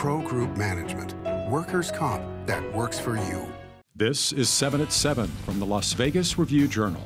Pro Group Management. Workers' comp that works for you. This is 7 at 7 from the Las Vegas Review-Journal.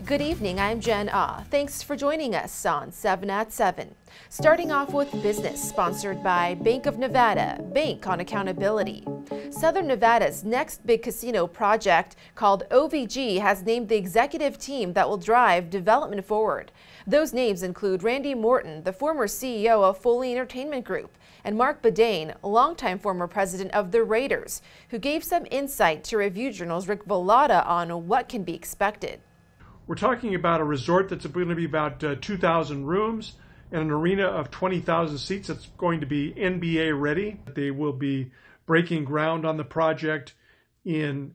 Good evening, I'm Jen Ah. Thanks for joining us on 7 at 7. Starting off with business, sponsored by Bank of Nevada, Bank on Accountability. Southern Nevada's next big casino project, called OVG, has named the executive team that will drive development forward. Those names include Randy Morton, the former CEO of Foley Entertainment Group, and Mark Bedane, longtime former president of the Raiders, who gave some insight to Review-Journal's Rick Velada on what can be expected. We're talking about a resort that's going to be about 2,000 rooms and an arena of 20,000 seats that's going to be NBA ready. They will be breaking ground on the project in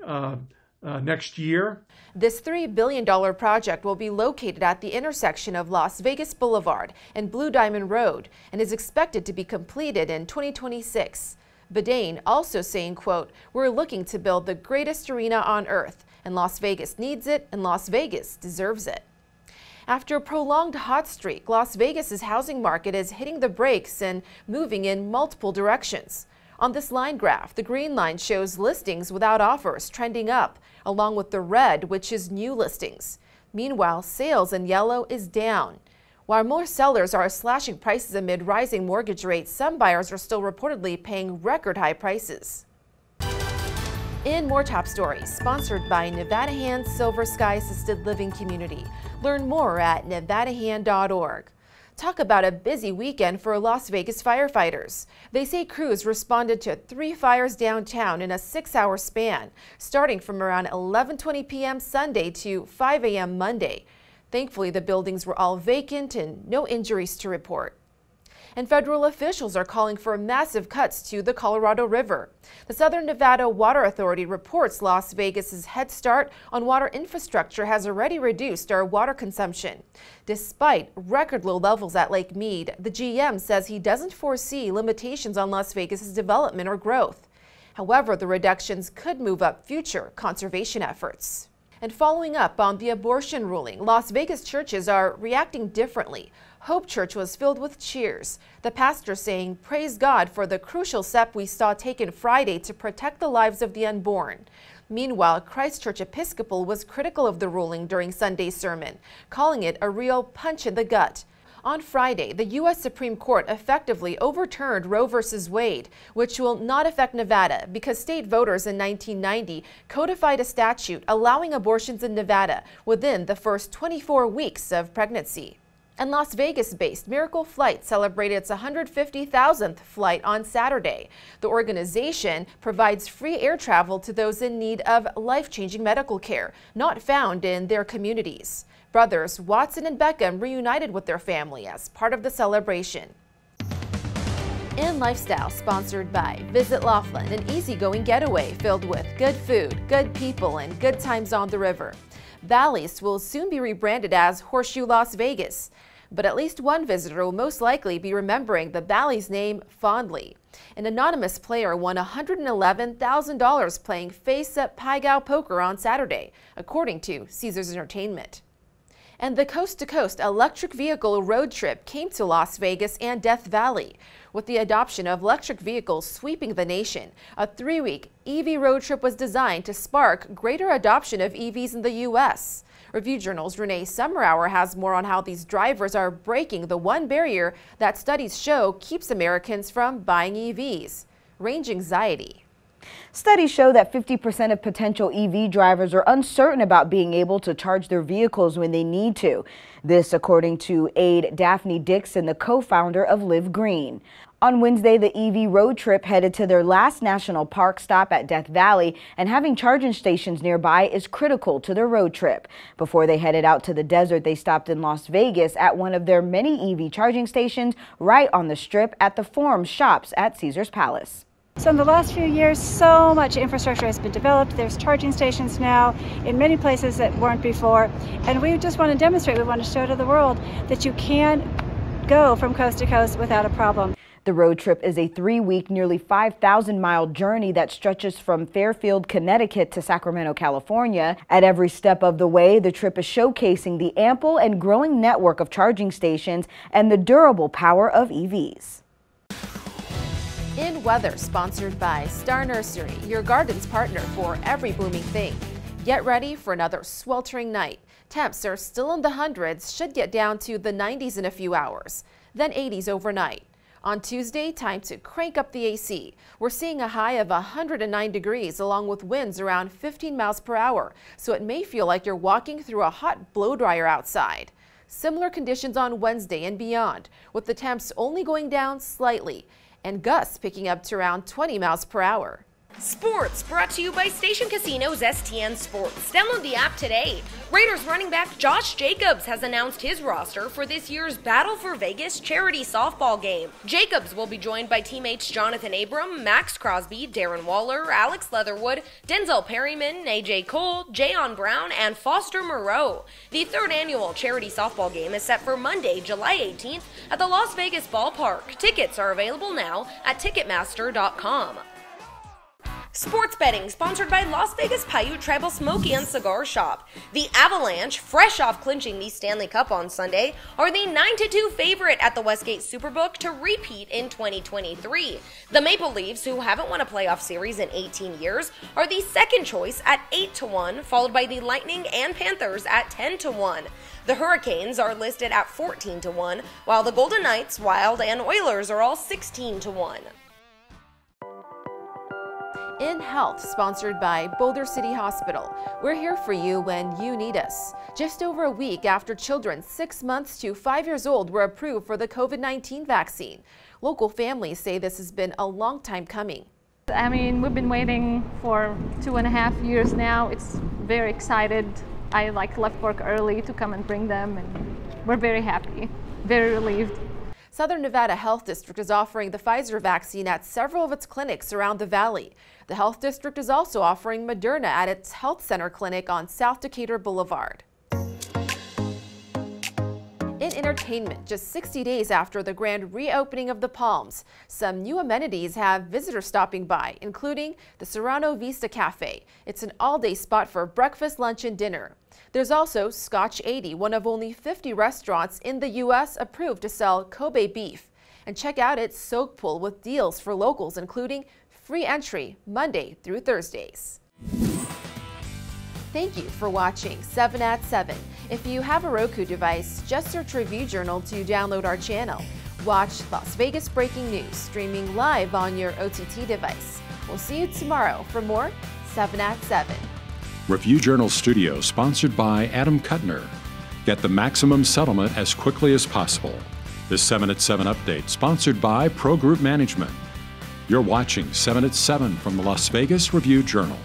next year. This $3 billion project will be located at the intersection of Las Vegas Boulevard and Blue Diamond Road and is expected to be completed in 2026. Bedane also saying, quote, "We're looking to build the greatest arena on earth, and Las Vegas needs it, and Las Vegas deserves it." After a prolonged hot streak, Las Vegas's housing market is hitting the brakes and moving in multiple directions. On this line graph, the green line shows listings without offers trending up, along with the red, which is new listings. Meanwhile, sales in yellow is down. While more sellers are slashing prices amid rising mortgage rates, some buyers are still reportedly paying record high prices. In more top stories, sponsored by Nevada Hand's Silver Sky Assisted Living Community. Learn more at nevadahand.org. Talk about a busy weekend for Las Vegas firefighters. They say crews responded to 3 fires downtown in a 6-hour span, starting from around 11:20 p.m. Sunday to 5 a.m. Monday. Thankfully, the buildings were all vacant and no injuries to report. And federal officials are calling for massive cuts to the Colorado River. The Southern Nevada Water Authority reports Las Vegas's head start on water infrastructure has already reduced our water consumption. Despite record low levels at Lake Mead, the GM says he doesn't foresee limitations on Las Vegas's development or growth. However, the reductions could move up future conservation efforts. And following up on the abortion ruling, Las Vegas churches are reacting differently. Hope Church was filled with cheers, the pastor saying, "Praise God for the crucial step we saw taken Friday to protect the lives of the unborn." Meanwhile, Christ Church Episcopal was critical of the ruling during Sunday's sermon, calling it a real punch in the gut. On Friday, the U.S. Supreme Court effectively overturned Roe v. Wade, which will not affect Nevada because state voters in 1990 codified a statute allowing abortions in Nevada within the first 24 weeks of pregnancy. And Las Vegas-based Miracle Flight celebrated its 150,000th flight on Saturday. The organization provides free air travel to those in need of life-changing medical care not found in their communities. Brothers Watson and Beckham reunited with their family as part of the celebration. In Lifestyle, sponsored by Visit Laughlin, an easygoing getaway filled with good food, good people, and good times on the river. Bally's will soon be rebranded as Horseshoe Las Vegas, but at least one visitor will most likely be remembering the Bally's name fondly. An anonymous player won $111,000 playing face-up Pai-Gow poker on Saturday, according to Caesars Entertainment. And the coast-to-coast electric vehicle road trip came to Las Vegas and Death Valley. With the adoption of electric vehicles sweeping the nation, a 3-week EV road trip was designed to spark greater adoption of EVs in the U.S. Review-Journal's Renee Summerhour has more on how these drivers are breaking the one barrier that studies show keeps Americans from buying EVs: range anxiety. Studies show that 50% of potential EV drivers are uncertain about being able to charge their vehicles when they need to. This according to aide Daphne Dixon, the co-founder of Live Green. On Wednesday, the EV road trip headed to their last national park stop at Death Valley, and having charging stations nearby is critical to their road trip. Before they headed out to the desert, they stopped in Las Vegas at one of their many EV charging stations right on the Strip at the Forum Shops at Caesars Palace. So in the last few years, so much infrastructure has been developed. There's charging stations now in many places that weren't before. And we just want to demonstrate, we want to show to the world that you can go from coast to coast without a problem. The road trip is a 3-week, nearly 5,000-mile journey that stretches from Fairfield, Connecticut to Sacramento, California. At every step of the way, the trip is showcasing the ample and growing network of charging stations and the durable power of EVs. In weather, sponsored by Star Nursery, your garden's partner for every blooming thing. Get ready for another sweltering night. Temps are still in the hundreds, should get down to the 90s in a few hours, then 80s overnight. On Tuesday, time to crank up the AC. We're seeing a high of 109 degrees along with winds around 15 miles per hour, so it may feel like you're walking through a hot blow dryer outside. Similar conditions on Wednesday and beyond, with the temps only going down slightly and gusts picking up to around 20 miles per hour. Sports brought to you by Station Casino's STN Sports. Download the app today. Raiders running back Josh Jacobs has announced his roster for this year's Battle for Vegas charity softball game. Jacobs will be joined by teammates Jonathan Abram, Max Crosby, Darren Waller, Alex Leatherwood, Denzel Perryman, AJ Cole, Jayon Brown, and Foster Moreau. The third annual charity softball game is set for Monday, July 18th at the Las Vegas Ballpark. Tickets are available now at Ticketmaster.com. Sports betting sponsored by Las Vegas Paiute Tribal Smoky and Cigar Shop. The Avalanche, fresh off clinching the Stanley Cup on Sunday, are the 9-2 favorite at the Westgate Superbook to repeat in 2023. The Maple Leafs, who haven't won a playoff series in 18 years, are the second choice at 8-1, followed by the Lightning and Panthers at 10-1. The Hurricanes are listed at 14-1, while the Golden Knights, Wild, and Oilers are all 16-1. In Health, sponsored by Boulder City Hospital. We're here for you when you need us. Just over a week after children 6 months to 5 years old were approved for the COVID-19 vaccine. Local families say this has been a long time coming. I mean, we've been waiting for 2.5 years now. It's very excited. I left work early to come and bring them, and we're very happy, very relieved. Southern Nevada Health District is offering the Pfizer vaccine at several of its clinics around the valley. The Health District is also offering Moderna at its Health Center clinic on South Decatur Boulevard. In entertainment, just 60 days after the grand reopening of the Palms, some new amenities have visitors stopping by, including the Serrano Vista Cafe. It's an all-day spot for breakfast, lunch, and dinner. There's also Scotch 80, one of only 50 restaurants in the U.S. approved to sell Kobe beef. And check out its soak pool with deals for locals, including free entry Monday through Thursdays. Thank you for watching 7 at 7. If you have a Roku device, just search Review Journal to download our channel. Watch Las Vegas breaking news streaming live on your OTT device. We'll see you tomorrow for more 7 at 7. Review Journal Studio, sponsored by Adam Kuttner. Get the maximum settlement as quickly as possible. This 7 at 7 update, sponsored by Pro Group Management. You're watching 7 at 7 from the Las Vegas Review Journal.